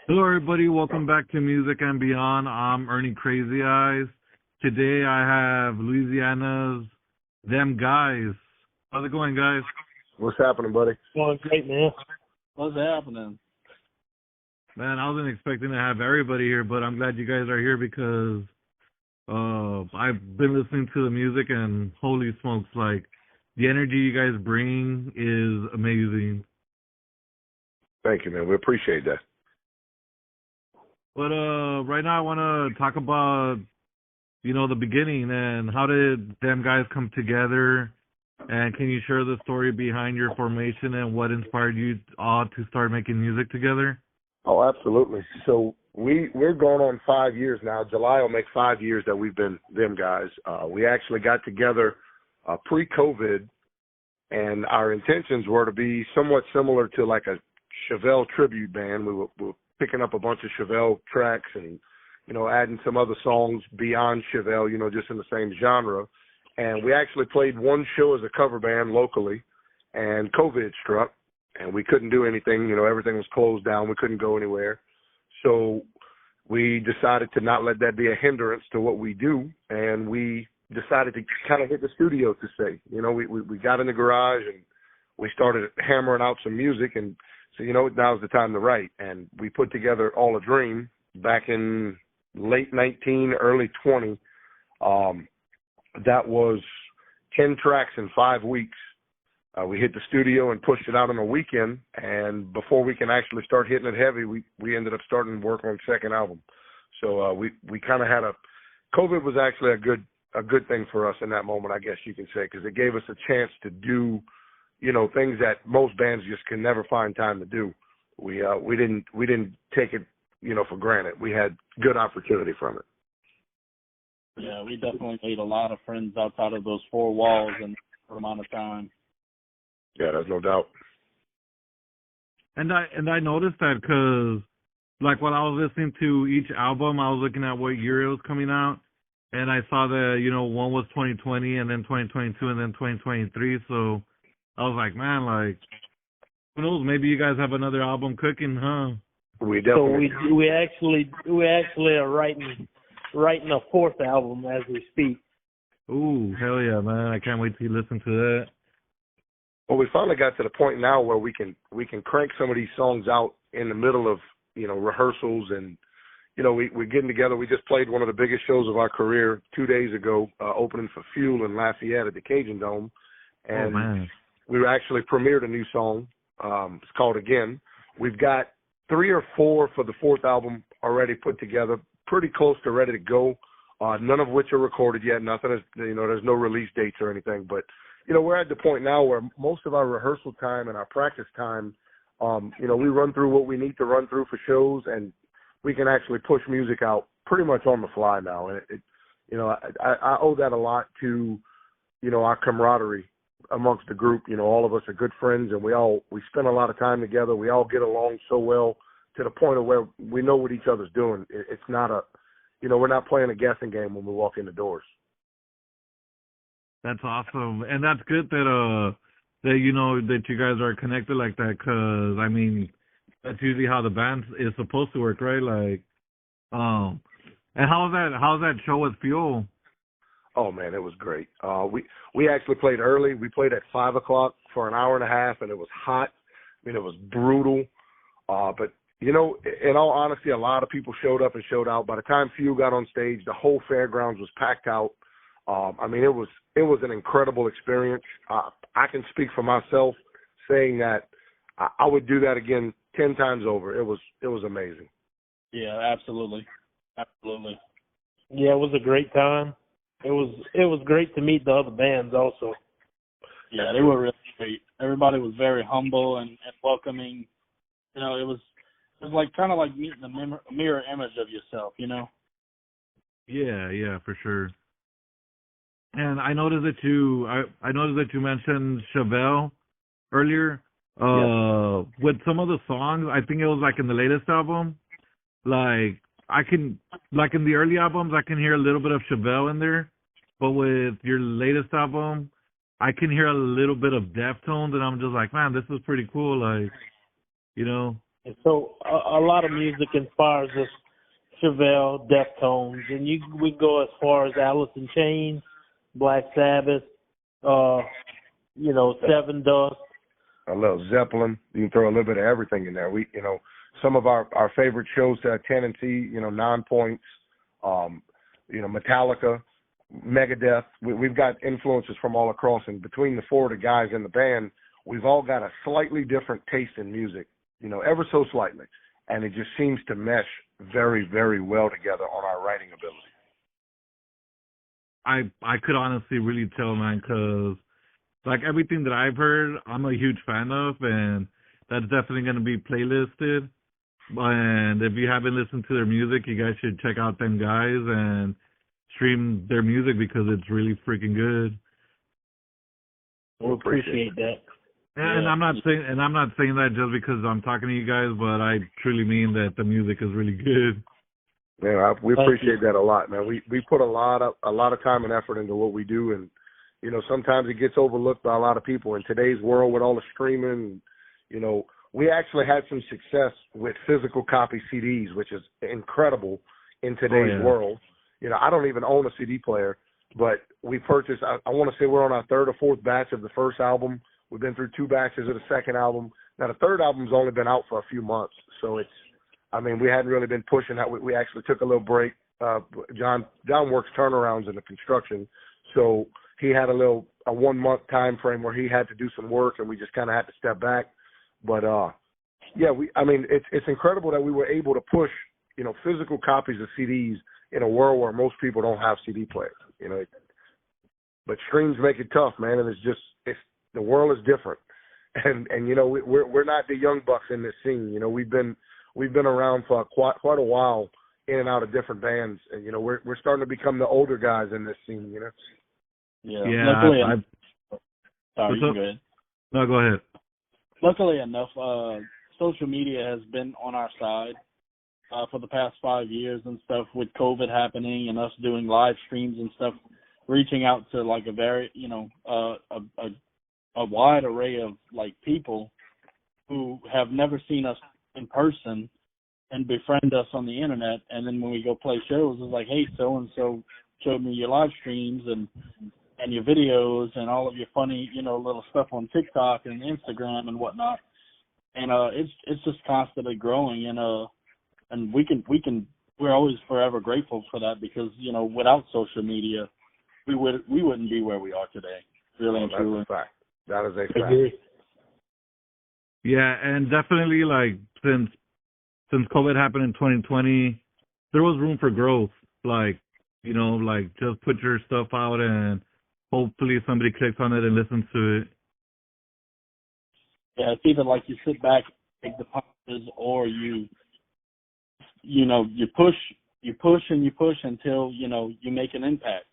Hello, everybody. Welcome back to Music and Beyond. I'm Ernie Crazy Eyes. Today I have Louisiana's Them Guys. How's it going, guys? What's happening, buddy? Going great, man. What's happening? Man, I wasn't expecting to have everybody here, but I'm glad you guys are here because I've been listening to the music and holy smokes, like the energy you guys bring is amazing. Thank you, man. We appreciate that. But right now I want to talk about, the beginning and how did Them Guys come together, and can you share the story behind your formation and what inspired you all to start making music together? Oh, absolutely. So we're going on 5 years now. July will make 5 years that we've been Them Guys. We actually got together pre-COVID, and our intentions were to be somewhat similar to like a Chevelle tribute band. We were picking up a bunch of Chevelle tracks and, adding some other songs beyond Chevelle, just in the same genre. And we actually played one show as a cover band locally, and COVID struck, and we couldn't do anything. Everything was closed down. We couldn't go anywhere. So we decided to not let that be a hindrance to what we do, and we decided to kind of hit the studio to say. We got in the garage, and we started hammering out some music, and so, now's the time to write. And we put together All a Dream back in late 19, early 20. That was 10 tracks in 5 weeks. We hit the studio and pushed it out on a weekend. And before we can actually start hitting it heavy, we ended up starting work on the second album. So we kind of had COVID was actually a good thing for us in that moment, I guess you can say, because it gave us a chance to do things that most bands just can never find time to do. We didn't take it, for granted. We had good opportunity from it. Yeah, we definitely made a lot of friends outside of those four walls in a short amount of time. Yeah, there's no doubt. And I noticed that because, like, while I was listening to each album, I was looking at what year it was coming out, and I saw that, one was 2020, and then 2022, and then 2023, so I was like, man, like, who knows? Maybe you guys have another album cooking, huh? We definitely. So we actually are writing a fourth album as we speak. Ooh, hell yeah, man! I can't wait to listen to that. Well, we finally got to the point now where we can crank some of these songs out in the middle of rehearsals, and we're getting together. We just played one of the biggest shows of our career 2 days ago, opening for Fuel in Lafayette at the Cajun Dome, and man. we actually premiered a new song. It's called Again. We've got 3 or 4 for the fourth album already put together, pretty close to ready to go. None of which are recorded yet. Nothing is, there's no release dates or anything. But, we're at the point now where most of our rehearsal time and our practice time, we run through what we need to run through for shows, and we can actually push music out pretty much on the fly now. And I owe that a lot to, our camaraderie amongst the group. All of us are good friends, and we spend a lot of time together. We all get along so well to the point of where we know what each other's doing. It's not we're not playing a guessing game when we walk in the doors. That's awesome, and that's good that that you guys are connected like that, because I mean that's usually how the band is supposed to work, right? Like, and how's that show with Fuel? Oh man, it was great. We actually played early. We played at 5:00 for an hour and a half, and it was hot. I mean, it was brutal. But in all honesty, a lot of people showed up and showed out. By the time Fuel got on stage, the whole fairgrounds was packed out. I mean, it was an incredible experience. I can speak for myself, saying that I would do that again 10 times over. It was amazing. Yeah, absolutely. Yeah, it was a great time. It was great to meet the other bands also. Yeah, they were really great. Everybody was very humble and welcoming. It was like kind of like meeting a mirror image of yourself. Yeah, for sure. And I noticed that you mentioned Chevelle earlier. Yes. With some of the songs, I think it was like in the latest album. Like in the early albums, I can hear a little bit of Chevelle in there, but with your latest album, I can hear a little bit of Deftones, and I'm just like, man, this is pretty cool. Like, And so a lot of music inspires us. Chevelle, Deftones, and we go as far as Alice in Chains, Black Sabbath, Seven Dust. A little Zeppelin. You can throw a little bit of everything in there. We, some of our favorite shows, Tennessee, Nine Points, Metallica, Megadeth. We've got influences from all across, and between the four of the guys in the band, we've all got a slightly different taste in music, ever so slightly, and it just seems to mesh very, very well together on our writing ability. I could honestly really tell, man, because like everything that I've heard, I'm a huge fan of, and that's definitely going to be playlisted. And if you haven't listened to their music, you guys should check out them guys and stream their music because it's really freaking good. We appreciate that. And I'm not saying that just because I'm talking to you guys, but I truly mean that the music is really good. Yeah, we appreciate that a lot, man. We put a lot of time and effort into what we do, and sometimes it gets overlooked by a lot of people in today's world with all the streaming. We actually had some success with physical copy CDs, which is incredible in today's world. I don't even own a CD player, but we purchased. I want to say we're on our third or fourth batch of the first album. We've been through two batches of the second album. Now, the third album's only been out for a few months, so we hadn't really been pushing that. We actually took a little break. John works turnarounds in the construction, so he had a 1 month time frame where he had to do some work, and we just kind of had to step back. But it's incredible that we were able to push, physical copies of CDs in a world where most people don't have CD players. But streams make it tough, man, and the world is different, and we're not the young bucks in this scene. We've been around for quite a while, in and out of different bands, and we're starting to become the older guys in this scene. Yeah. Sorry, go ahead. No, go ahead. Luckily enough, social media has been on our side for the past 5 years and stuff. With COVID happening and us doing live streams and stuff, reaching out to like a very a wide array of like people who have never seen us in person and befriend us on the internet, and then when we go play shows, it's like, hey, so and so showed me your live streams and your videos and all of your funny, little stuff on TikTok and Instagram and whatnot, and it's just constantly growing, and we're always forever grateful for that because without social media, we wouldn't be where we are today. Really and truly. That's a fact. That is a fact. Yeah, and definitely, like, since COVID happened in 2020, there was room for growth. Like, just put your stuff out and hopefully somebody clicks on it and listens to it. Yeah, it's either like you sit back, take the pauses, or you push until you make an impact.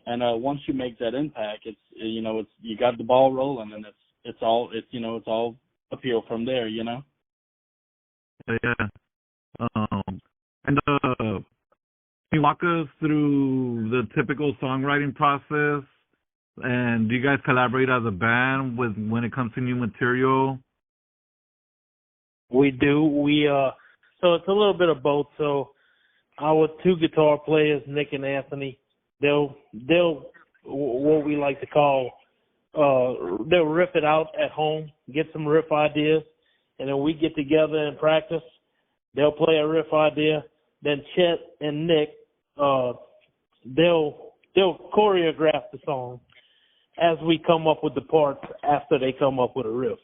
And once you make that impact, it's you got the ball rolling, and it's all uphill from there. Yeah. And can you walk us through the typical songwriting process? And do you guys collaborate as a band when it comes to new material? We do. So it's a little bit of both. So our two guitar players, Nick and Anthony, they'll what we like to call they'll riff it out at home, get some riff ideas, and then we get together and practice. They'll play a riff idea. Then Chet and Nick they'll choreograph the song as we come up with the parts after they come up with a riff.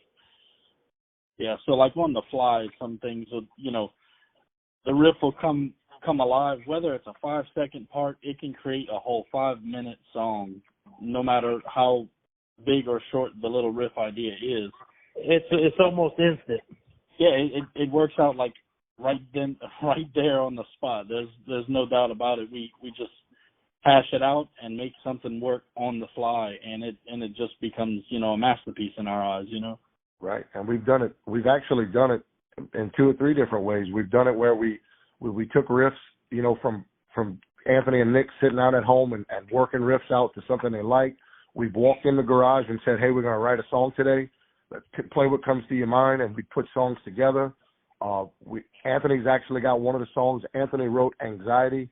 Yeah, so like on the fly, some things will, the riff will come alive. Whether it's a 5-second part, it can create a whole 5-minute song, no matter how big or short the little riff idea is. It's almost instant. Yeah, it works out like right there on the spot. There's no doubt about it. We just hash it out and make something work on the fly, and it just becomes a masterpiece in our eyes. Right, and we've done it. We've actually done it in 2 or 3 different ways. We've done it where we took riffs, from Anthony and Nick sitting out at home and working riffs out to something they like. We've walked in the garage and said, hey, we're going to write a song today. Let's play what comes to your mind, and we put songs together. Anthony's actually got one of the songs. Anthony wrote Anxiety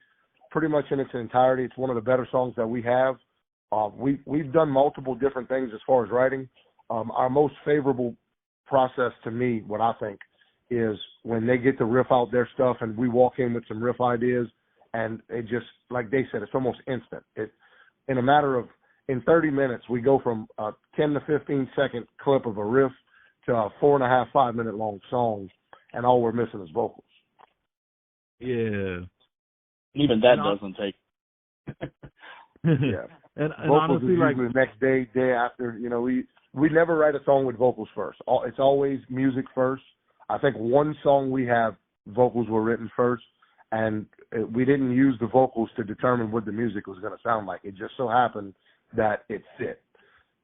pretty much in its entirety. It's one of the better songs that we have. We've done multiple different things as far as writing. Our most favorable process to me, what I think, is when they get to riff out their stuff and we walk in with some riff ideas, and it just, like they said, it's almost instant. In a matter of, in 30 minutes, we go from a 10 to 15 second clip of a riff to a 4.5, 5 minute long song, and all we're missing is vocals. Yeah. Even that doesn't take. Yeah. And vocals honestly, is like, usually the next day, day after. You know, we never write a song with vocals first. It's always music first. I think one song we have, vocals were written first, and we didn't use the vocals to determine what the music was going to sound like. It just so happened that it fit.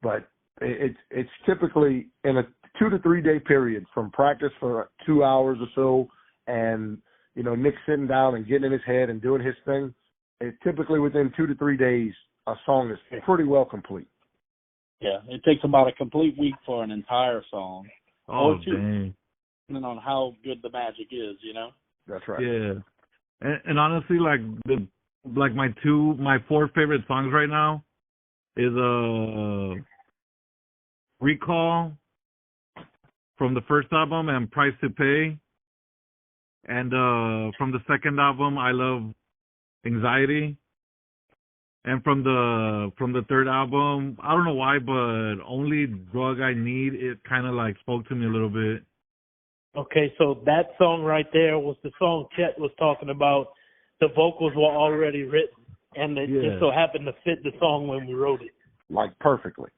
But it's typically in a 2 to 3 day period from practice for 2 hours or so, and you know, Nick sitting down and getting in his head and doing his thing. Typically within 2 to 3 days, a song is pretty well complete. Yeah, it takes about a complete week for an entire song. oh, or two, dang. depending on how good the magic is, you know? That's right. Yeah. And honestly, like, my 4 favorite songs right now is Recall from the first album and Price to Pay. And from the second album, I love Anxiety. And from the third album, I don't know why, but Only Drug I Need, it kind of like spoke to me a little bit. Okay, so that song right there was the song Chet was talking about. The vocals were already written, and it just so happened to fit the song when we wrote it. Like perfectly.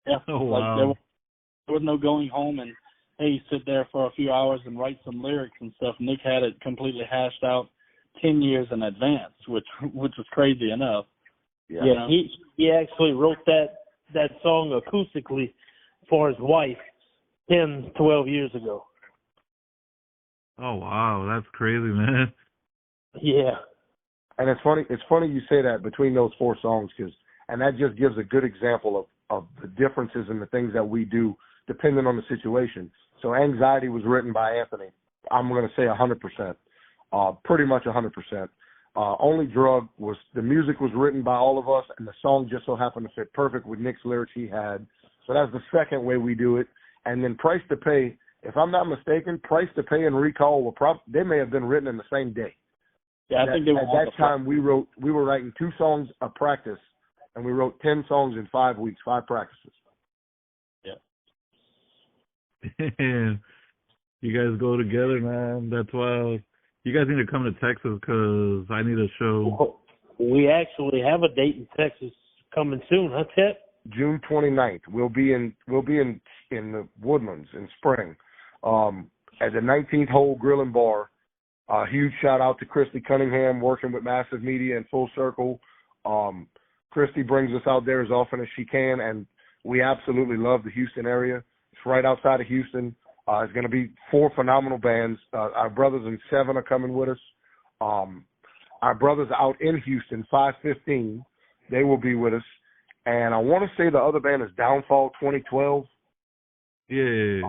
Yeah. Oh, like wow. there was no going home and, hey, sit there for a few hours and write some lyrics and stuff. Nick had it completely hashed out 10 years in advance, which was crazy enough. Yeah. Yeah, he actually wrote that song acoustically for his wife 10, 12 years ago. Oh, wow. That's crazy, man. Yeah. And it's funny you say that between those 4 songs, and that just gives a good example of the differences in the things that we do depending on the situation. So Anxiety was written by Anthony. I'm going to say 100%, pretty much 100%. Only Drug the music was written by all of us, and the song just so happened to fit perfect with Nick's lyrics he had. So that's the second way we do it. And then Price to Pay, if I'm not mistaken, Price to Pay and Recall they may have been written in the same day. Yeah, I think they were at that time we were writing 2 songs a practice, and we wrote 10 songs in 5 weeks, 5 practices. Damn. You guys go together, man. That's wild. You guys need to come to Texas because I need a show. We actually have a date in Texas coming soon, huh, Chet? June 29th. We'll be in the Woodlands in spring, at the 19th Hole Grill and Bar. Huge shout out to Christy Cunningham working with Massive Media and Full Circle. Christy brings us out there as often as she can, and we absolutely love the Houston area. It's right outside of Houston. It's going to be 4 phenomenal bands. Our brothers in 7 are coming with us. Our brothers out in Houston, 515, they will be with us. And I want to say the other band is Downfall 2012. Yeah.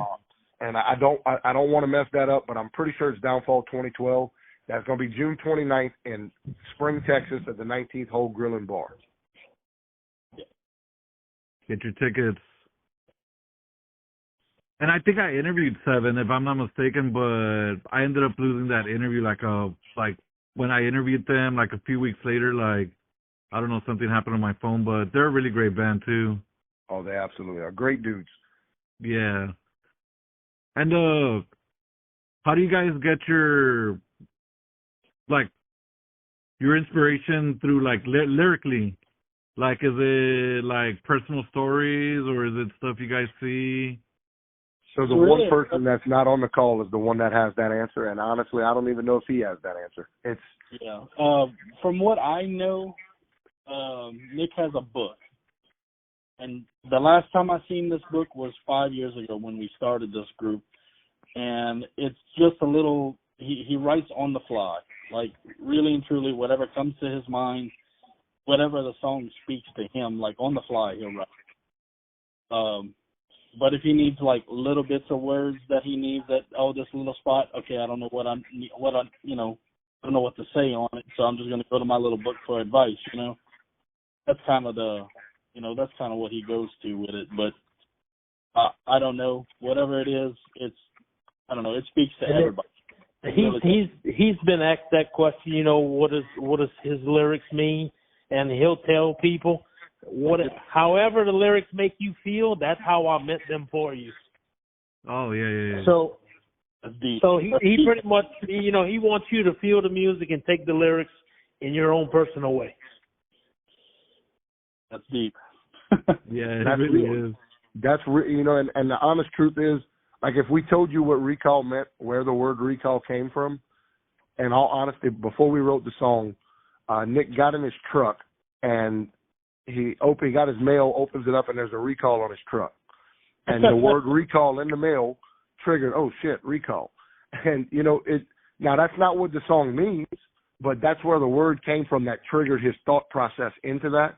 And I don't want to mess that up, but I'm pretty sure it's Downfall 2012. That's going to be June 29th in Spring, Texas at the 19th Hole Grill and Bar. Get your tickets. And I think I interviewed 7, if I'm not mistaken, but I ended up losing that interview like when I interviewed them, like a few weeks later, like, I don't know, something happened on my phone, but they're a really great band too. Oh, they absolutely are. Great dudes. Yeah. And how do you guys get your inspiration through, like, lyrically? Like, is it like personal stories or is it stuff you guys see? So the one person that's not on the call is the one that has that answer, and honestly, I don't even know if he has that answer. From what I know, Nick has a book, and the last time I seen this book was 5 years ago when we started this group, and it's just a little. He writes on the fly, like really and truly, whatever comes to his mind, whatever the song speaks to him, like on the fly, he'll write. But if he needs like little bits of words that he needs, that this little spot, okay, I don't know what I don't know what to say on it, so I'm just going to go to my little book for advice. That's kind of that's kind of what he goes to with it. But I don't know, whatever it is, I don't know, it speaks to everybody. He's been asked that question. What does his lyrics mean, and he'll tell people. However the lyrics make you feel, that's how I meant them for you. Oh yeah. So he pretty much, he wants you to feel the music and take the lyrics in your own personal way. That's deep. Yeah, That's it really real. is. That's and the honest truth is, like, if we told you what recall meant, where the word recall came from, in all honesty, before we wrote the song, Nick got in his truck and he got his mail, opens it up, and there's a recall on his truck. And the word recall in the mail triggered, oh shit, recall. And now that's not what the song means, but that's where the word came from that triggered his thought process into that.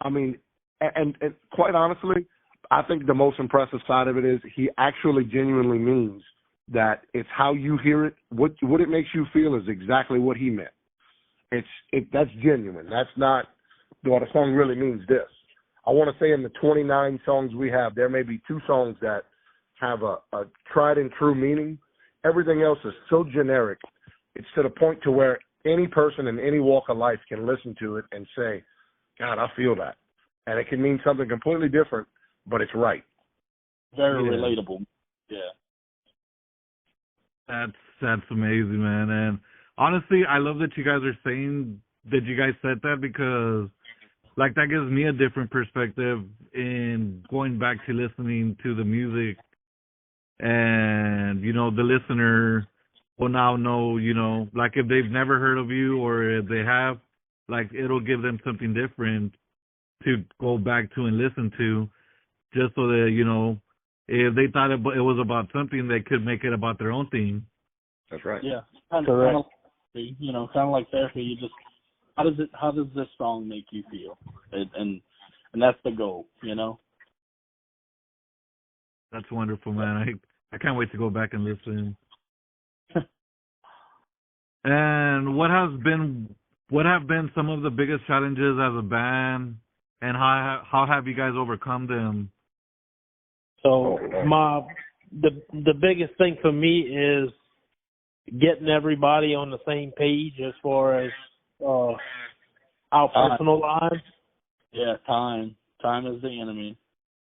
I mean, and quite honestly, I think the most impressive side of it is he actually genuinely means that it's how you hear it, what it makes you feel is exactly what he meant. That's genuine. That's not what a song really means. This, I want to say, in the 29 songs we have, there may be 2 songs that have a tried and true meaning. Everything else is so generic. It's to the point to where any person in any walk of life can listen to it and say, God, I feel that. And it can mean something completely different, but it's right. Very relatable. Yeah. That's amazing, man. And honestly, I love that you guys are saying that you guys said that, because like that gives me a different perspective in going back to listening to the music, and the listener will now know, like if they've never heard of you, or if they have, like it'll give them something different to go back to and listen to, just so that if they thought it was about something, they could make it about their own thing. That's right. Yeah, kind of like therapy. You just, how does this song make you feel? And that's the goal, That's wonderful, man. I can't wait to go back and listen. And what have been some of the biggest challenges as a band, and how have you guys overcome them? So the biggest thing for me is getting everybody on the same page as far as our personal lives. Yeah, time is the enemy.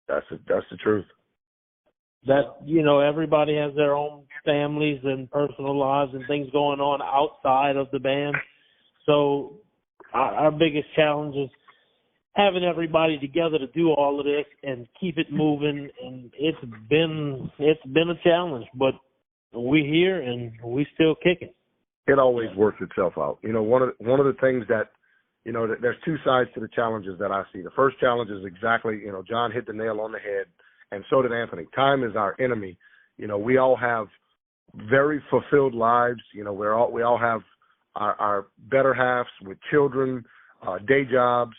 That's the truth. That everybody has their own families and personal lives and things going on outside of the band. So our biggest challenge is having everybody together to do all of this and keep it moving. And it's been a challenge, but we're here and we still kicking. It always works itself out. One of the things that, there's 2 sides to the challenges that I see. The first challenge is exactly, John hit the nail on the head, and so did Anthony. Time is our enemy. We all have very fulfilled lives. We all have our better halves with children, day jobs.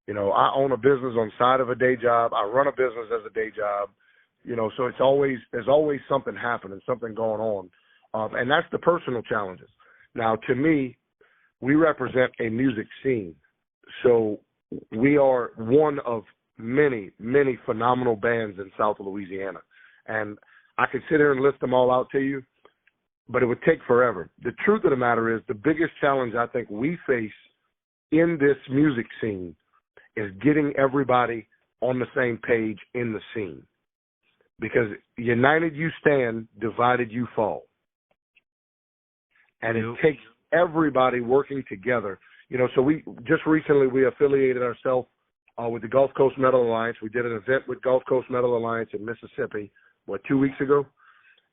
I own a business on the side of a day job. I run a business as a day job. So there's always something happening, something going on. And that's the personal challenges. Now, to me, we represent a music scene. So we are one of many, many phenomenal bands in South Louisiana. And I could sit here and list them all out to you, but it would take forever. The truth of the matter is, the biggest challenge I think we face in this music scene is getting everybody on the same page in the scene. Because united you stand, divided you fall. And it takes everybody working together. So we just recently we affiliated ourselves with the Gulf Coast Metal Alliance. We did an event with Gulf Coast Metal Alliance in Mississippi, 2 weeks ago?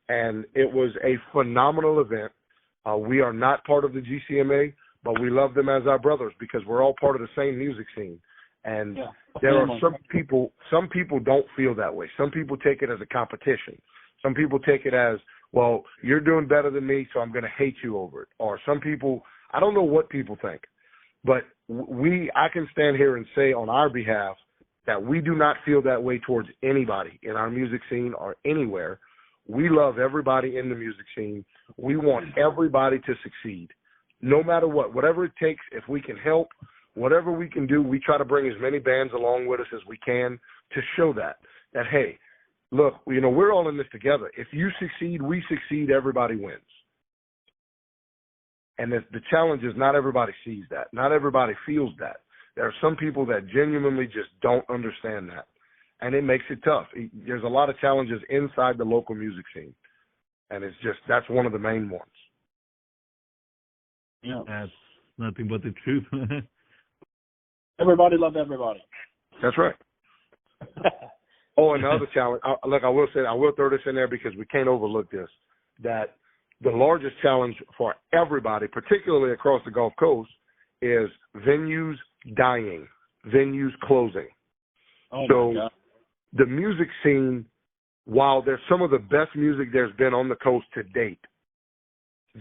And it was a phenomenal event. We are not part of the GCMA, but we love them as our brothers because we're all part of the same music scene. And there are some people don't feel that way. Some people take it as a competition. Some people take it as, well, you're doing better than me, so I'm going to hate you over it. Or some people, I don't know what people think, but I can stand here and say on our behalf that we do not feel that way towards anybody in our music scene or anywhere. We love everybody in the music scene. We want everybody to succeed, no matter what, whatever it takes. If we can help, whatever we can do, we try to bring as many bands along with us as we can to show that, hey, look, we're all in this together. If you succeed, we succeed, everybody wins. And the challenge is not everybody sees that. Not everybody feels that. There are some people that genuinely just don't understand that. And it makes it tough. There's a lot of challenges inside the local music scene. And that's one of the main ones. Yeah. That's nothing but the truth. Everybody loved everybody. That's right. Oh, another challenge. Look, I will throw this in there because we can't overlook this, that the largest challenge for everybody, particularly across the Gulf Coast, is venues dying, venues closing. Oh, so my God. The music scene, while there's some of the best music there's been on the coast to date,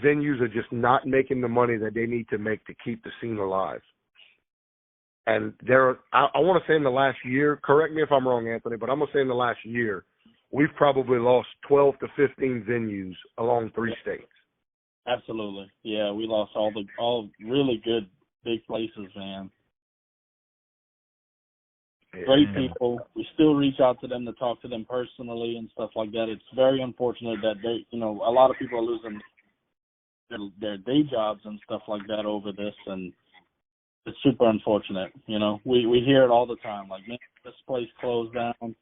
venues are just not making the money that they need to make to keep the scene alive. And I want to say in the last year, correct me if I'm wrong, Anthony, but I'm going to say in the last year, we've probably lost 12 to 15 venues along 3 states. Absolutely. Yeah, we lost all really good big places, man. Great people. We still reach out to them to talk to them personally and stuff like that. It's very unfortunate that a lot of people are losing their day jobs and stuff like that over this, and it's super unfortunate. We hear it all the time. Like, man, this place closed down.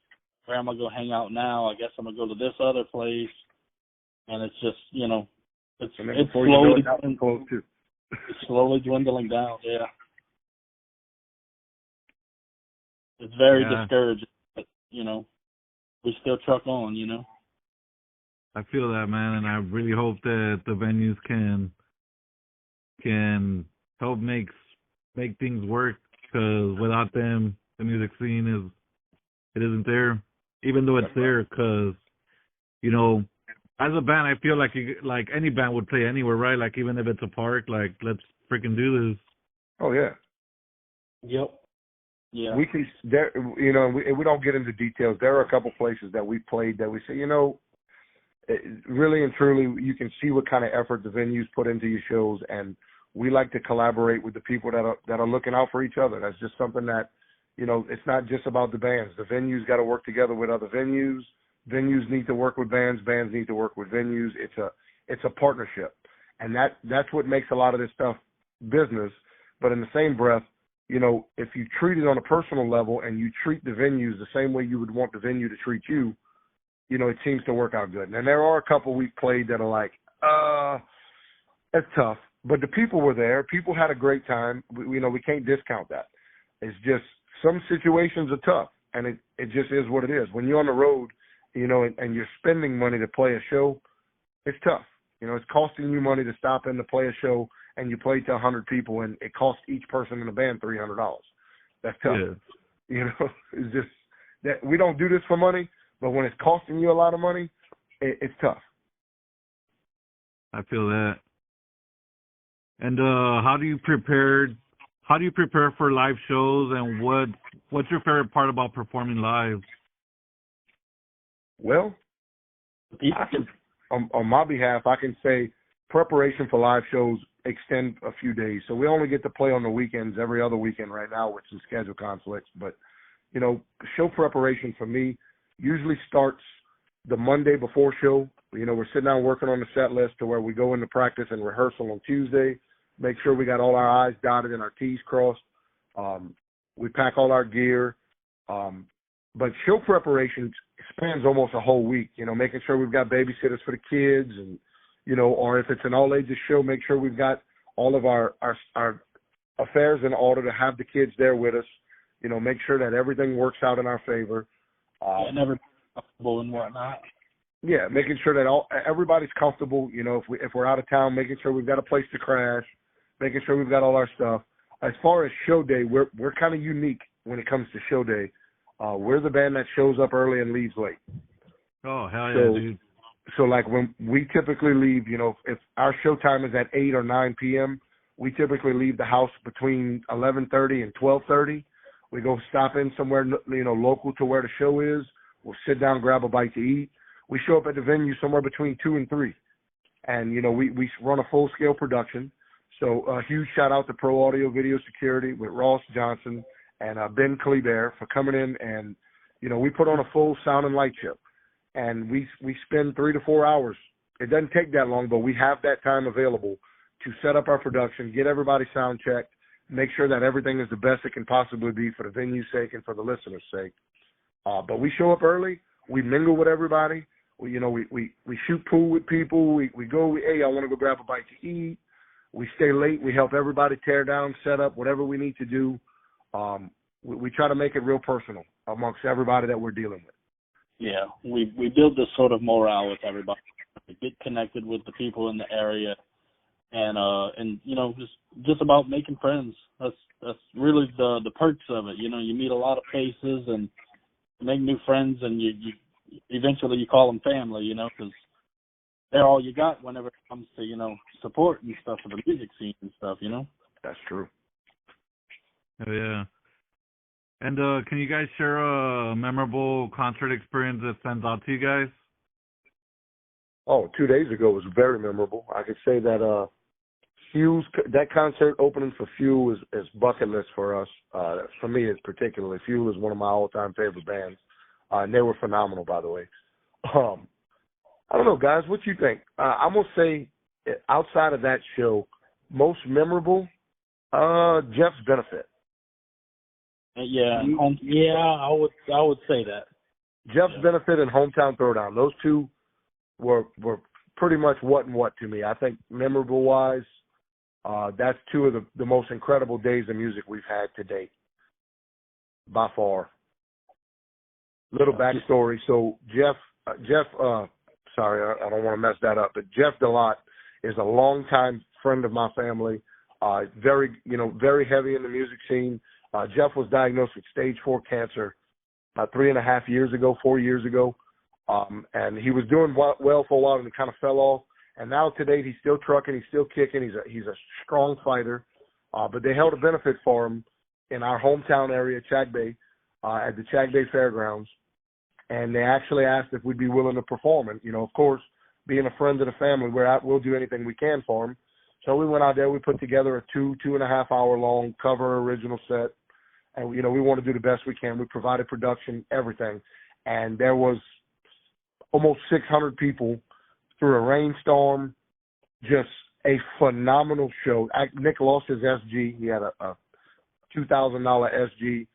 Where am I going to hang out now? I guess I'm going to go to this other place. And it's just, it's slowly dwindling down. Yeah. It's very discouraging, but, we still truck on, I feel that, man, and I really hope that the venues can help make things work, because without them, the music scene isn't there, even though it's there, because, as a band, I feel like any band would play anywhere, right? Like, even if it's a park, like, let's freaking do this. Oh, yeah. Yep. Yeah. We can, we don't get into details. There are a couple places that we played that we say, really and truly, you can see what kind of effort the venues put into your shows, and we like to collaborate with the people that are looking out for each other. That's just something that, it's not just about the bands. The venues got to work together with other venues. Venues need to work with bands. Bands need to work with venues. It's a partnership, and that's what makes a lot of this stuff business. But in the same breath, if you treat it on a personal level and you treat the venues the same way you would want the venue to treat you, it seems to work out good. And there are a couple we've played that are like, it's tough. But the people were there. People had a great time. We can't discount that. It's just some situations are tough, and it just is what it is. When you're on the road, and you're spending money to play a show, it's tough. It's costing you money to stop in to play a show, and you play to 100 people, and it costs each person in the band $300. That's tough. Yeah. It's just that we don't do this for money, but when it's costing you a lot of money, it's tough. I feel that. And how do you prepare for live shows, and what's your favorite part about performing live? Well, I can, on my behalf, I can say preparation for live shows extend a few days. So we only get to play on the weekends every other weekend right now with some schedule conflicts. But, show preparation for me usually starts the Monday before show. We're sitting down working on the set list to where we go into practice and rehearsal on Tuesday, make sure we got all our I's dotted and our T's crossed. We pack all our gear. But show preparation spans almost a whole week, making sure we've got babysitters for the kids, and, or if it's an all-ages show, make sure we've got all of our affairs in order to have the kids there with us, make sure that everything works out in our favor. Never comfortable and whatnot. Yeah, making sure that everybody's comfortable, if we're out of town, making sure we've got a place to crash, making sure we've got all our stuff. As far as show day, we're kind of unique when it comes to show day. We're the band that shows up early and leaves late. Oh, hell yeah, dude. So, like, when we typically leave, if our show time is at 8 or 9 p.m., we typically leave the house between 11:30 and 12:30. We go stop in somewhere, local to where the show is. We'll sit down, grab a bite to eat. We show up at the venue somewhere between 2 and 3. And, we run a full-scale production. So a huge shout-out to Pro Audio Video Security with Ross Johnson and Ben Kleber for coming in. And, we put on a full sound and light show. And we spend 3 to 4 hours. It doesn't take that long, but we have that time available to set up our production, get everybody sound checked, make sure that everything is the best it can possibly be for the venue's sake and for the listener's sake. But we show up early. We mingle with everybody. We shoot pool with people. We go, hey, I want to go grab a bite to eat. We stay late. We help everybody tear down, set up, whatever we need to do. We try to make it real personal amongst everybody that we're dealing with. Yeah, we build this sort of morale with everybody. We get connected with the people in the area, and just about making friends. That's really the perks of it. You meet a lot of faces and make new friends, and you eventually you call them family. Because they're all you got whenever it comes to support and stuff for the music scene and stuff. That's true. Oh, yeah. And can you guys share a memorable concert experience that stands out to you guys? Oh, 2 days ago was very memorable. I could say that Fuel, that concert opening for Fuel is bucket list for us. For me, it's particularly. Fuel is one of my all-time favorite bands. And they were phenomenal, by the way. I don't know, guys. What you think? I'm going to say, outside of that show, most memorable, Jeff's Benefit. Yeah, I would say that. Jeff's Benefit and Hometown Throwdown. Those two were pretty much what and what to me. I think memorable-wise, that's two of the most incredible days of music we've had to date, by far. Little backstory. So Jeff, sorry, I don't want to mess that up, but Jeff DeLotte is a longtime friend of my family, very heavy in the music scene. Jeff was diagnosed with stage 4 cancer about 4 years ago. And he was doing well for a while and he kind of fell off. And now today he's still trucking, he's still kicking, he's a strong fighter. But they held a benefit for him in our hometown area, Chack Bay, at the Chack Bay Fairgrounds. And they actually asked if we'd be willing to perform. And, of course, being a friend of the family, we'll do anything we can for him. So we went out there, we put together a 2.5 hour long cover original set. And, we want to do the best we can. We provided production, everything. And there was almost 600 people through a rainstorm, just a phenomenal show. Nick lost his SG. He had a $2,000 SG.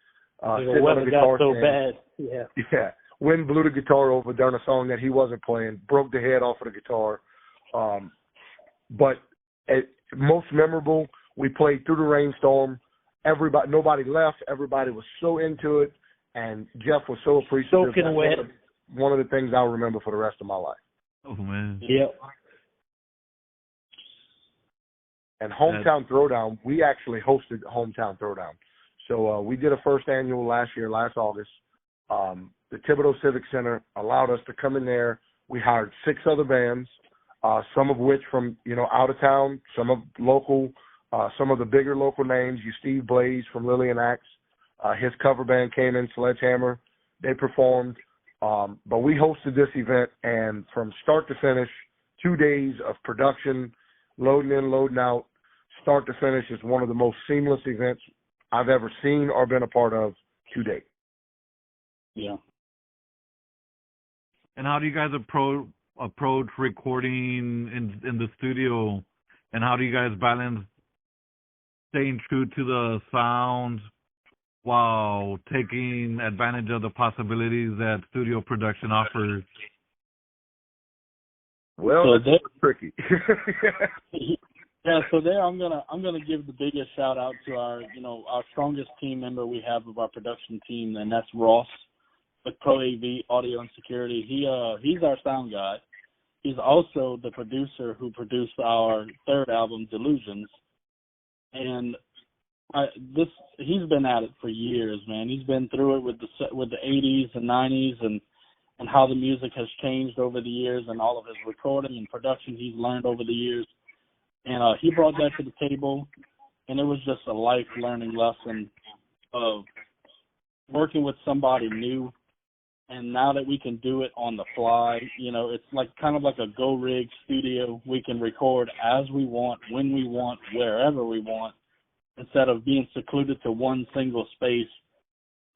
The weather got so bad. Yeah. Wind blew the guitar over during a song that he wasn't playing, broke the head off of the guitar. But most memorable, we played through the rainstorm. Nobody left. Everybody was so into it, and Jeff was so appreciative. Soaking wet. One of the things I'll remember for the rest of my life. Oh, man. Yep. And Hometown Throwdown, we actually hosted Hometown Throwdown. So we did a first annual last August. The Thibodaux Civic Center allowed us to come in there. We hired 6 other bands, some of which from, out of town, some of local, some of the bigger local names. Steve Blaze from Lillian Axe. His cover band came in, Sledgehammer. They performed. But we hosted this event, and from start to finish, 2 days of production, loading in, loading out, start to finish is one of the most seamless events I've ever seen or been a part of to date. Yeah. And how do you guys approach recording in the studio, and how do you guys balance staying true to the sound while taking advantage of the possibilities that studio production offers? Well, So that's tricky. Yeah, so there I'm gonna give the biggest shout out to our strongest team member we have of our production team, and that's Ross with Pro AV Audio and Security. He's our sound guy. He's also the producer who produced our 3rd album, Delusions, and he's been at it for years, man. He's been through it with the 80s and 90s and how the music has changed over the years, and all of his recording and production he's learned over the years. And he brought that to the table, and it was just a life learning lesson of working with somebody new, and now that we can do it on the fly, it's like kind of like a Go Rig studio. We can record as we want, when we want, wherever we want, instead of being secluded to one single space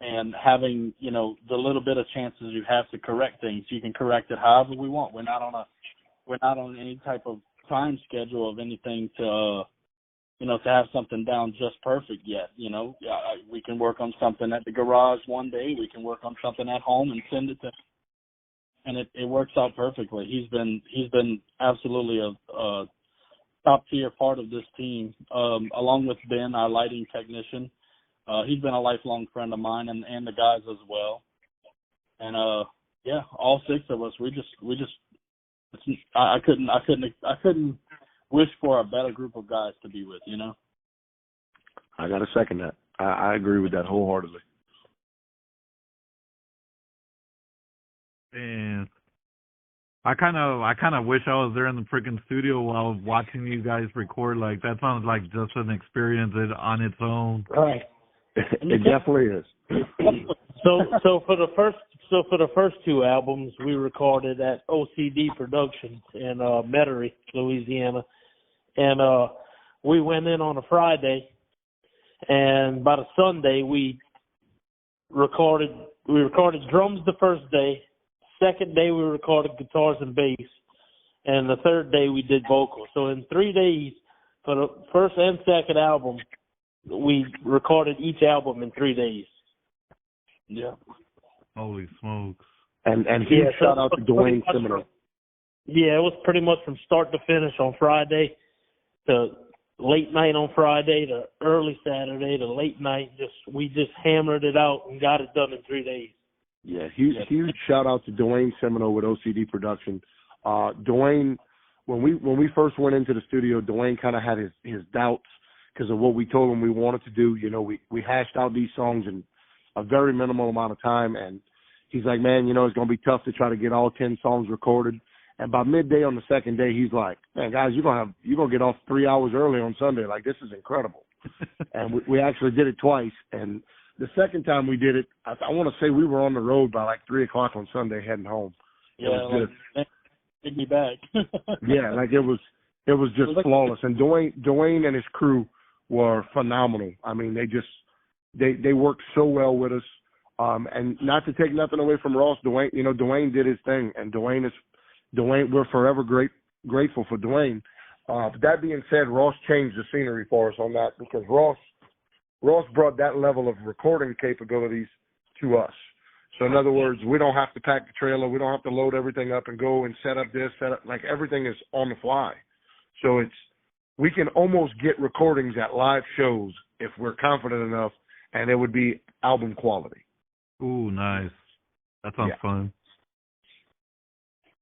and having, the little bit of chances you have to correct things. You can correct it however we want. We're not on any type of time schedule of anything to have something down just perfect yet. We can work on something at the garage one day. We can work on something at home and send it to, and it works out perfectly. He's been absolutely a top tier part of this team, along with Ben, our lighting technician. He's been a lifelong friend of mine and the guys as well. And all six of us, I couldn't wish for a better group of guys to be with, I got to second that. I agree with that wholeheartedly. And I kind of wish I was there in the freaking studio while watching you guys record. Like, that sounds like just an experience on its own. Right. It definitely is. So for the first two albums, we recorded at OCD Productions in Metairie, Louisiana, and we went in on a Friday, and by the Sunday we recorded drums the first day. Second day we recorded guitars and bass, and the third day we did vocals. So in 3 days, for the first and second album, we recorded each album in 3 days. Yeah. Holy smokes. And huge shout out to Dwayne Semino. Yeah, it was pretty much from start to finish on Friday to late night on Friday to early Saturday to late night. We just hammered it out and got it done in 3 days. Yeah, huge shout out to Dwayne Semino with OCD Production. Dwayne, when we first went into the studio, Dwayne kind of had his doubts because of what we told him we wanted to do. We hashed out these songs in a very minimal amount of time, and he's like, man, it's going to be tough to try to get all 10 songs recorded. And by midday on the second day, he's like, man, guys, you're going to get off 3 hours early on Sunday. Like, this is incredible. And we actually did it twice. And the second time we did it, I want to say we were on the road by like 3 o'clock on Sunday heading home. Yeah, it was good. Take me back. Yeah, like it was just flawless. And Dwayne and his crew were phenomenal. I mean, they worked so well with us. And not to take nothing away from Ross, Dwayne did his thing, and Dwayne, we're forever grateful for Dwayne. But that being said, Ross changed the scenery for us on that because Ross brought that level of recording capabilities to us. So in other words, we don't have to pack the trailer, we don't have to load everything up and go and set up like everything is on the fly. So we can almost get recordings at live shows if we're confident enough, and it would be album quality. Ooh, nice. That sounds fun.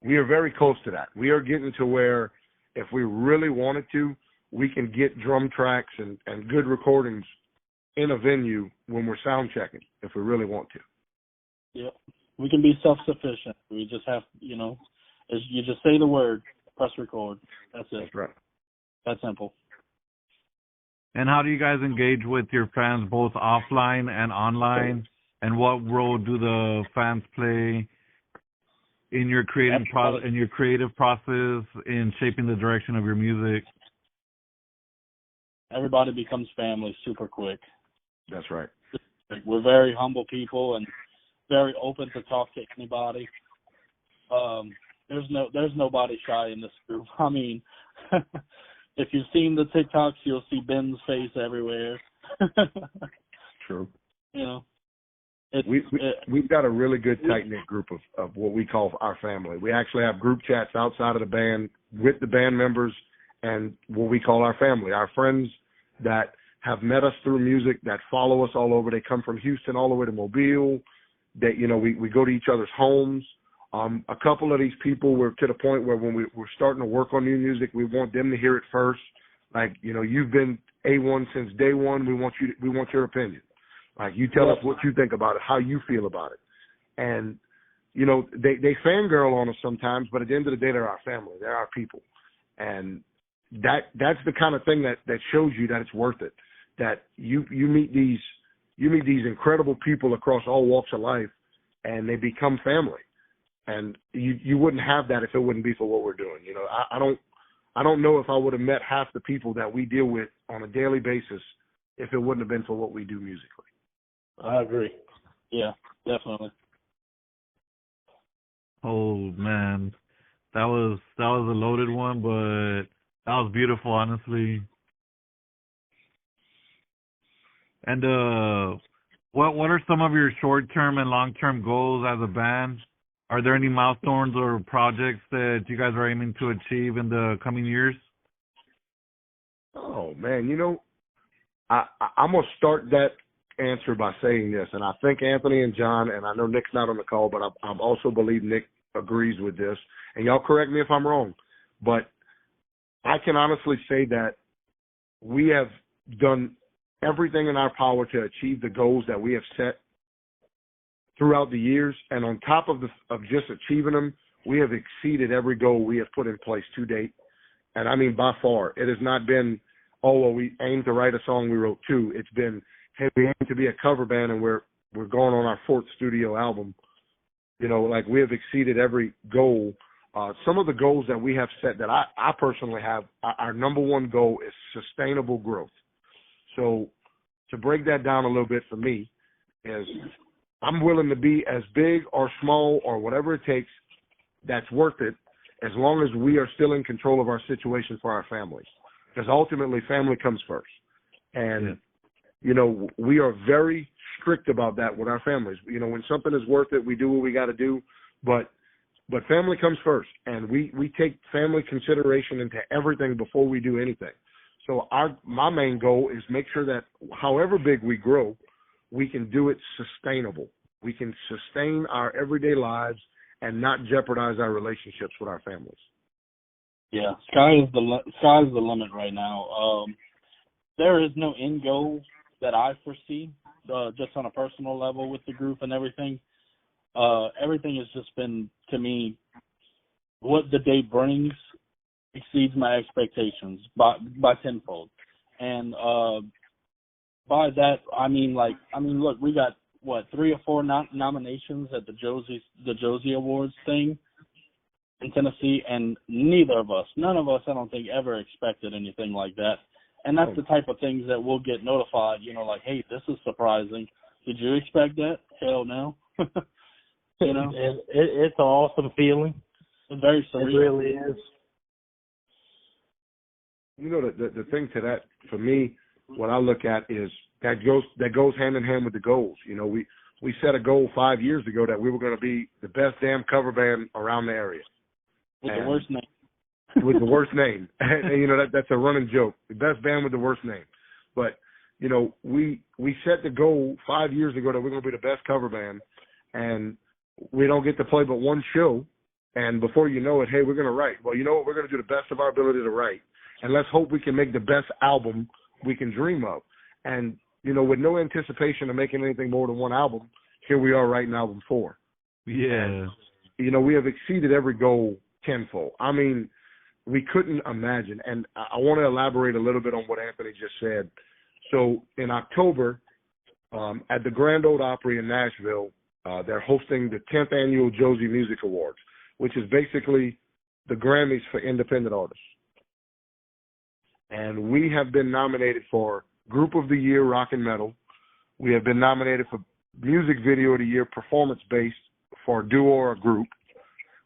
We are very close to that. We are getting to where if we really wanted to, we can get drum tracks and good recordings in a venue when we're sound checking if we really want to. Yeah. We can be self-sufficient. We just have, you just say the word, press record. That's it. That's right. That's simple. And how do you guys engage with your fans both offline and online? And what role do the fans play in your creative process in shaping the direction of your music? Everybody becomes family super quick. That's right. We're very humble people and very open to talk to anybody. There's nobody shy in this group. I mean, if you've seen the TikToks, you'll see Ben's face everywhere. True. We've got a really good tight-knit group of what we call our family. We actually have group chats outside of the band with the band members and what we call our family, our friends that have met us through music, that follow us all over. They come from Houston all the way to Mobile. We go to each other's homes. A couple of these people were to the point where when we're starting to work on new music, we want them to hear it first. Like, you've been A1 since day one. We want your opinion. Like, you tell us what you think about it, how you feel about it. And, they fangirl on us sometimes, but at the end of the day, they're our family. They're our people. And that's the kind of thing that shows you that it's worth it, that you meet these you meet these incredible people across all walks of life, and they become family. And you wouldn't have that if it wouldn't be for what we're doing. You know, I don't know if I would have met half the people that we deal with on a daily basis if it wouldn't have been for what we do musically. I agree. Yeah, definitely. Oh man, that was a loaded one, but that was beautiful, honestly. And what are some of your short-term and long-term goals as a band? Are there any milestones or projects that you guys are aiming to achieve in the coming years? Oh man, you know, I'm gonna start that answer by saying this, and I think Anthony and John, and I know Nick's not on the call, but I also believe Nick agrees with this. And y'all correct me if I'm wrong, but I can honestly say that we have done everything in our power to achieve the goals that we have set throughout the years, and on top of just achieving them, we have exceeded every goal we have put in place to date. And I mean, by far, it has not been, oh, well, we aimed to write a song, we wrote two. It's been, hey, we aim to be a cover band, and we're going on our fourth studio album. You know, like, we have exceeded every goal. Some of the goals that we have set that I personally have, our number one goal is sustainable growth. So to break that down a little bit for me is I'm willing to be as big or small or whatever it takes that's worth it, as long as we are still in control of our situation for our families. Because ultimately, family comes first. And, you know, we are very strict about that with our families. You know, when something is worth it, we do what we got to do. But family comes first. And we take family consideration into everything before we do anything. So my main goal is make sure that however big we grow, we can do it sustainable. We can sustain our everyday lives and not jeopardize our relationships with our families. Yeah, sky's the limit right now. There is no end goal that I foresee, just on a personal level with the group and everything. Everything has just been, to me, what the day brings exceeds my expectations by tenfold. And by that, I mean, look, we got, 3 or 4 nominations at the Josie Awards thing in Tennessee, and none of us, I don't think, ever expected anything like that. And that's the type of things that we'll get notified, you know, like, hey, this is surprising. Did you expect that? Hell no. You know? It's an awesome feeling. It's very surreal. It really is. You know, the thing to that, for me, what I look at is that goes hand in hand with the goals. You know, we set a goal 5 years ago that we were going to be the best damn cover band around the area. With the worst name. With the worst name. And you know, that's a running joke. The best band with the worst name. But, you know, we set the goal 5 years ago that we're going to be the best cover band, and we don't get to play but one show, and before you know it, hey, we're going to write. Well, you know what? We're going to do the best of our ability to write, and let's hope we can make the best album we can dream of. And, you know, with no anticipation of making anything more than one album, here we are writing album 4. Yeah. And, you know, we have exceeded every goal tenfold. I mean, we couldn't imagine. And I want to elaborate a little bit on what Anthony just said. So in October, at the Grand Ole Opry in Nashville, they're hosting the 10th annual Josie Music Awards, which is basically the Grammys for independent artists. And we have been nominated for Group of the Year, Rock and Metal. We have been nominated for Music Video of the Year, Performance-Based, for a duo or a group.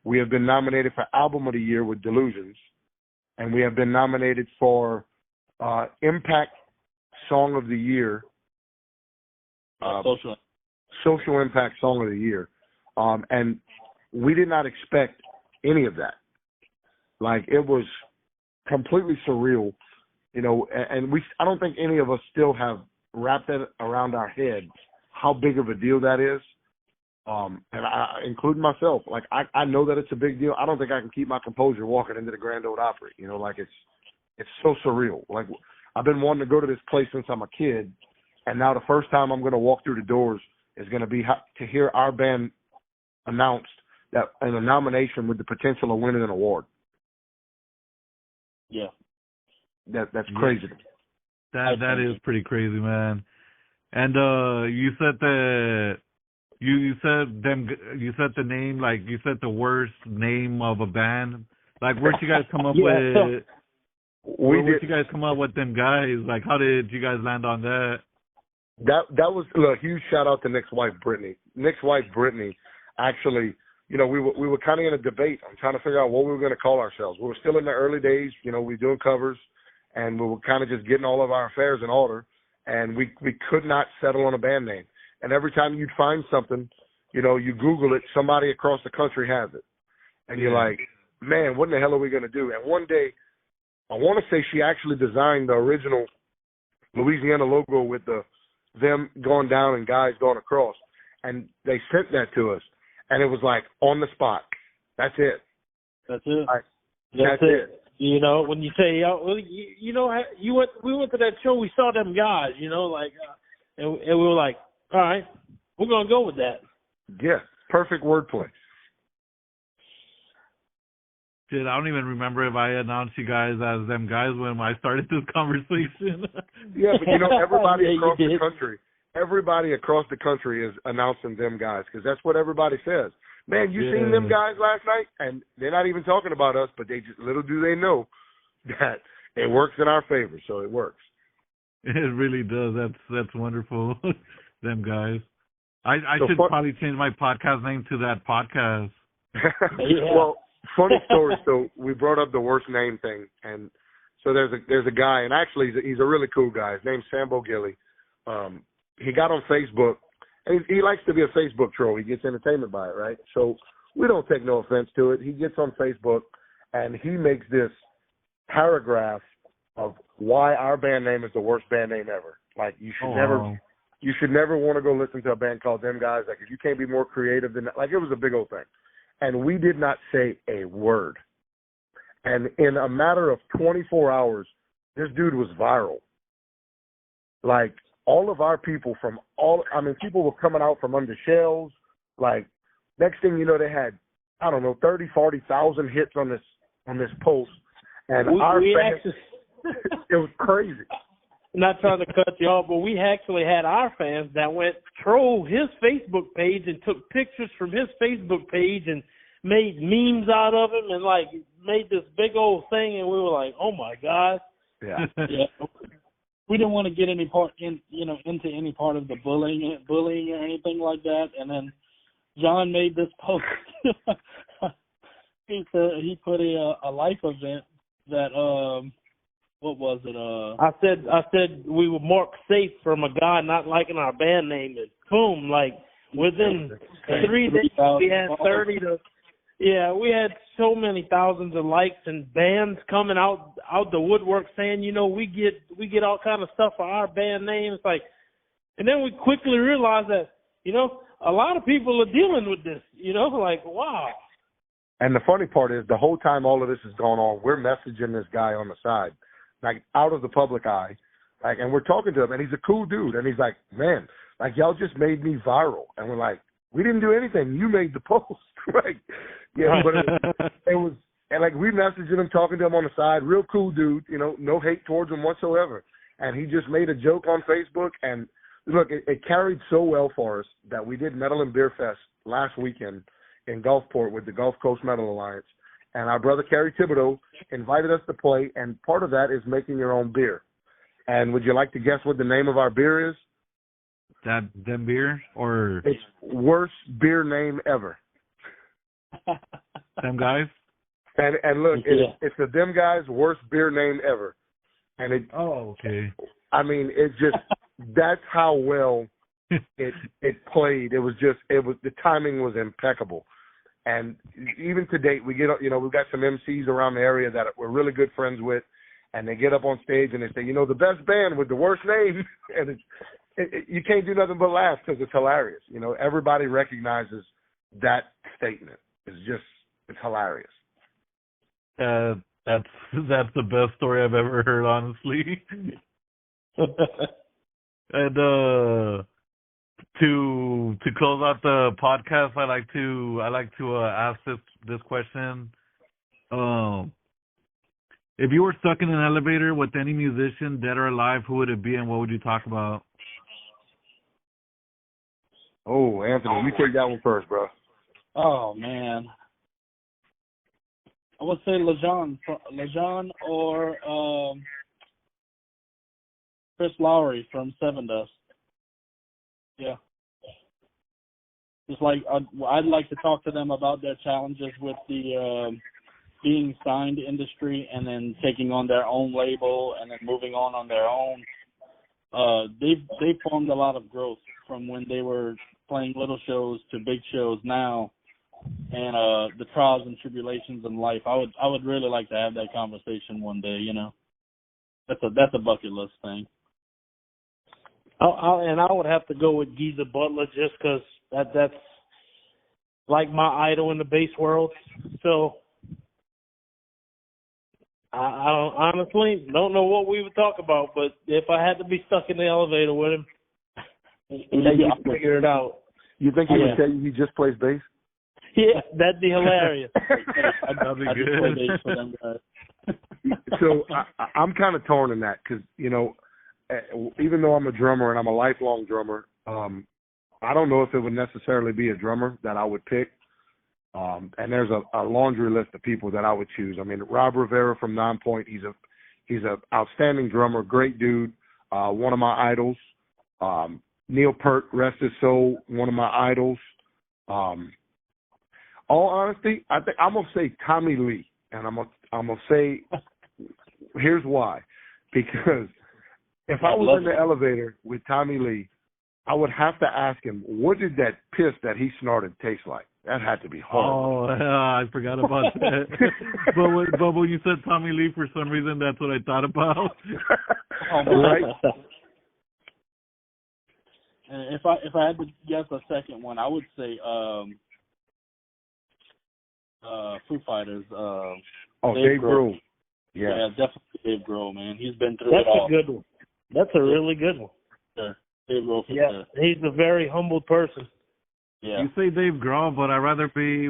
We have been nominated for Album of the Year with Delusions. And we have been nominated for Impact Song of the Year. Social Impact Song of the Year. And we did not expect any of that. Like, it was completely surreal, you know, and I don't think any of us still have wrapped that around our head how big of a deal that is. And I, including myself, like, I know that it's a big deal. I don't think I can keep my composure walking into the Grand Ole Opry. You know, like, it's so surreal. Like, I've been wanting to go to this place since I'm a kid, and now the first time I'm going to walk through the doors is going to be to hear our band announced that in a nomination with the potential of winning an award. Yeah. That's crazy. That is pretty crazy, man. And you said that you said them. You said the name, like you said the worst name of a band. Like, where'd you guys come up with? Where'd you guys come up with them guys? Like, how did you guys land on that? That was a huge shout out to Nick's wife Brittany. Nick's wife Brittany, actually, you know, we were kind of in a debate. I'm trying to figure out what we were going to call ourselves. We were still in the early days. You know, we were doing covers, and we were kind of just getting all of our affairs in order. And we could not settle on a band name. And every time you'd find something, you know, you Google it, somebody across the country has it, and you're like, man, what in the hell are we going to do? And one day, I want to say she actually designed the original Louisiana logo with them going down and guys going across, and they sent that to us, and it was like on the spot. That's it. That's it. That's it. You know, when you say, we went to that show, we saw them guys, you know, like, and we were like, all right, we're gonna go with that. Yeah, perfect wordplay. Shit, I don't even remember if I announced you guys as them guys when I started this conversation. Yeah, but you know, everybody across the country is announcing them guys, because that's what everybody says. Man, you seen them guys last night? And they're not even talking about us, but they just, little do they know that it works in our favor, so it works. It really does. That's wonderful. Them guys. I should probably change my podcast name to that podcast. Well, funny story. So we brought up the worst name thing, and so there's a guy, and actually he's a really cool guy. His name's Sambo Gilly. He got on Facebook, and he likes to be a Facebook troll. He gets entertainment by it, right? So we don't take no offense to it. He gets on Facebook, and he makes this paragraph of why our band name is the worst band name ever. Like, you should never want to go listen to a band called Them Guys. Like, if you can't be more creative than that. Like, it was a big old thing. And we did not say a word. And in a matter of 24 hours, this dude was viral. Like, all of our people people were coming out from under shells. Like, next thing you know, they had, 30, 40,000 hits on this post. And it was crazy. Not trying to cut you off, but we actually had our fans that went troll his Facebook page and took pictures from his Facebook page and made memes out of him and like made this big old thing, and we were like, "Oh my God!" Yeah. We didn't want to get into any part of the bullying or anything like that. And then John made this post. He put a life event that what was it? I said we were marked safe from a guy not liking our band name, and boom, like within 3 days we had 30 to. Yeah, we had so many thousands of likes and bands coming out the woodwork saying, we get all kind of stuff for our band names, like, and then we quickly realized that, a lot of people are dealing with this, like, wow. And the funny part is, the whole time all of this is going on, we're messaging this guy on the side, like out of the public eye, like, and we're talking to him, and he's a cool dude, and he's like, man, like, y'all just made me viral, and we're like, we didn't do anything. You made the post. Like, yeah, but it was, and like, we messaging him, talking to him on the side, real cool dude, no hate towards him whatsoever. And he just made a joke on Facebook, and look, it carried so well for us that we did Metal and Beer Fest last weekend in Gulfport with the Gulf Coast Metal Alliance. And our brother Kerry Thibodeau invited us to play, and part of that is making your own beer. And would you like to guess what the name of our beer is? Them beer, or it's worst beer name ever. Them Guys. And look, it's the Them Guys worst beer name ever. And it. Oh, okay. I mean, it just that's how well it played. It was the timing was impeccable. And even to date, we get we've got some MCs around the area that we're really good friends with, and they get up on stage and they say, the best band with the worst name, and you can't do nothing but laugh because it's hilarious. Everybody recognizes that statement. It's hilarious. That's the best story I've ever heard, honestly. And to close out the podcast, I like to ask this question. If you were stuck in an elevator with any musician, dead or alive, who would it be, and what would you talk about? Oh, Anthony, you take that one first, bro. Oh man, I would say LeJean or Chris Lowry from Seven Dust. Yeah, just like I'd like to talk to them about their challenges with the being signed industry and then taking on their own label and then moving on their own. They've formed a lot of growth from when they were playing little shows to big shows now, and the trials and tribulations in life. I would really like to have that conversation one day. You know, that's a bucket list thing. And I would have to go with Geezer Butler just because that's like my idol in the bass world. So I honestly don't know what we would talk about, but if I had to be stuck in the elevator with him, you figure it out. You think he would tell you he just plays bass? Yeah, that'd be hilarious. That'd be good. For them guys. So I'm kind of torn in that because, you know, even though I'm a drummer and I'm a lifelong drummer, I don't know if it would necessarily be a drummer that I would pick. And there's a laundry list of people that I would choose. I mean, Rob Rivera from Nonpoint, he's a outstanding drummer, great dude, one of my idols. Neil Peart, rest his soul, one of my idols. All honesty, I think I'm gonna say Tommy Lee, and I'm gonna say here's why. Because if I was in the elevator with Tommy Lee, I would have to ask him, what did that piss that he snorted taste like? That had to be horrible. Oh, I forgot about that. but when you said Tommy Lee, for some reason, that's what I thought about. Right? And if I had to guess a second one, I would say Foo Fighters. Dave Grohl. Yeah, definitely Dave Grohl, man. He's been through That's it all. a good one. That's a really good one. Sure. Dave Grohl for Yeah, sure. he's a very humble person. Yeah. You say Dave Grohl, but I'd rather be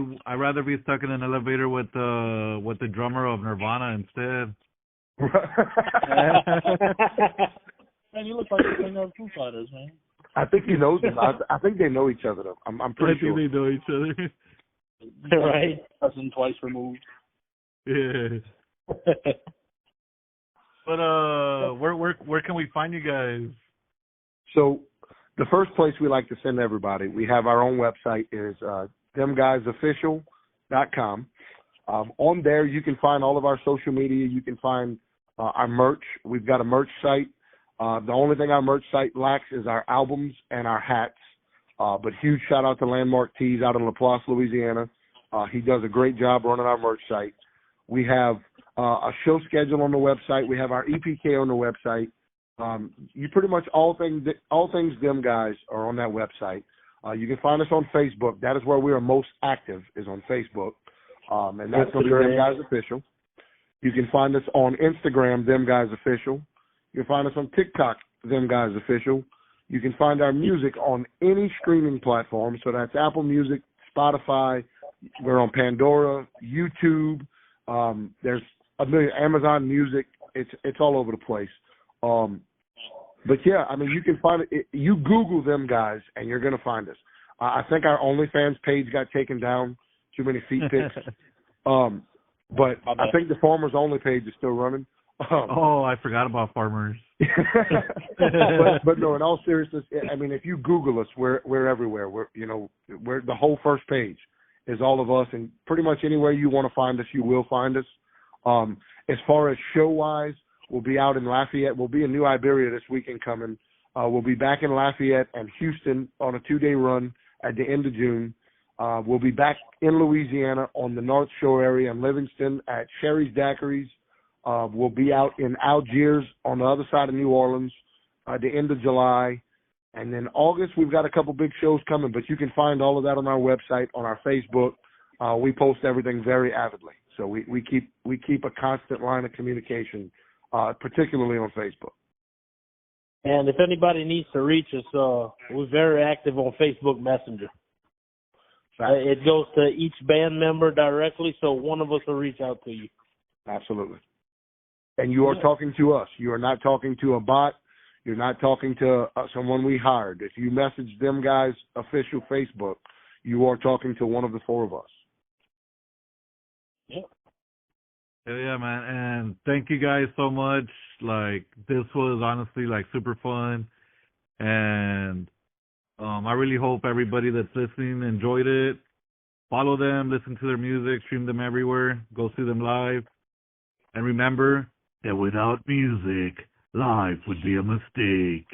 stuck in an elevator with the drummer of Nirvana instead. Man, you look like the singer of Foo Fighters, man. I think he knows him. I think they know each other, though. I'm pretty sure. I think they know each other. Right. Cousin twice removed. Yeah. But where can we find you guys? So the first place we like to send everybody, we have our own website, is themguysofficial.com. On there, you can find all of our social media. You can find our merch. We've got a merch site. The only thing our merch site lacks is our albums and our hats. But huge shout out to Landmark Tees out in LaPlace, Louisiana. He does a great job running our merch site. We have a show schedule on the website. We have our EPK on the website. You pretty much all things Them Guys are on that website. You can find us on Facebook. That is where we are most active, is on Facebook. And that's going to be Them Guys Official. You can find us on Instagram, Them Guys Official. You can find us on TikTok, Them Guys Official. You can find our music on any streaming platform. So that's Apple Music, Spotify. We're on Pandora, YouTube. There's a million, Amazon Music. It's all over the place. But yeah, I mean, you can find it. You Google Them Guys, and you're gonna find us. I think our OnlyFans page got taken down. Too many feet pics. But I think the Farmers Only page is still running. I forgot about Farmers. but no, in all seriousness, I mean, if you Google us, we're everywhere. We're the whole first page is all of us, and pretty much anywhere you want to find us, you will find us. As far as show wise, we'll be out in Lafayette. We'll be in New Iberia this weekend coming. We'll be back in Lafayette and Houston on a 2-day run at the end of June. We'll be back in Louisiana on the North Shore area in Livingston at Sherry's Daiquiris. We'll be out in Algiers on the other side of New Orleans at the end of July. And then August, we've got a couple big shows coming, but you can find all of that on our website, on our Facebook. We post everything very avidly. So we keep a constant line of communication, particularly on Facebook. And if anybody needs to reach us, we're very active on Facebook Messenger. It goes to each band member directly, so one of us will reach out to you. Absolutely. And you are talking to us. You are not talking to a bot. You're not talking to someone we hired. If you message them guys' official Facebook, you are talking to one of the four of us. Yeah. Yeah, man. And thank you guys so much. Like, this was honestly like super fun. And I really hope everybody that's listening enjoyed it. Follow them, listen to their music, stream them everywhere, go see them live. And remember that without music, life would be a mistake.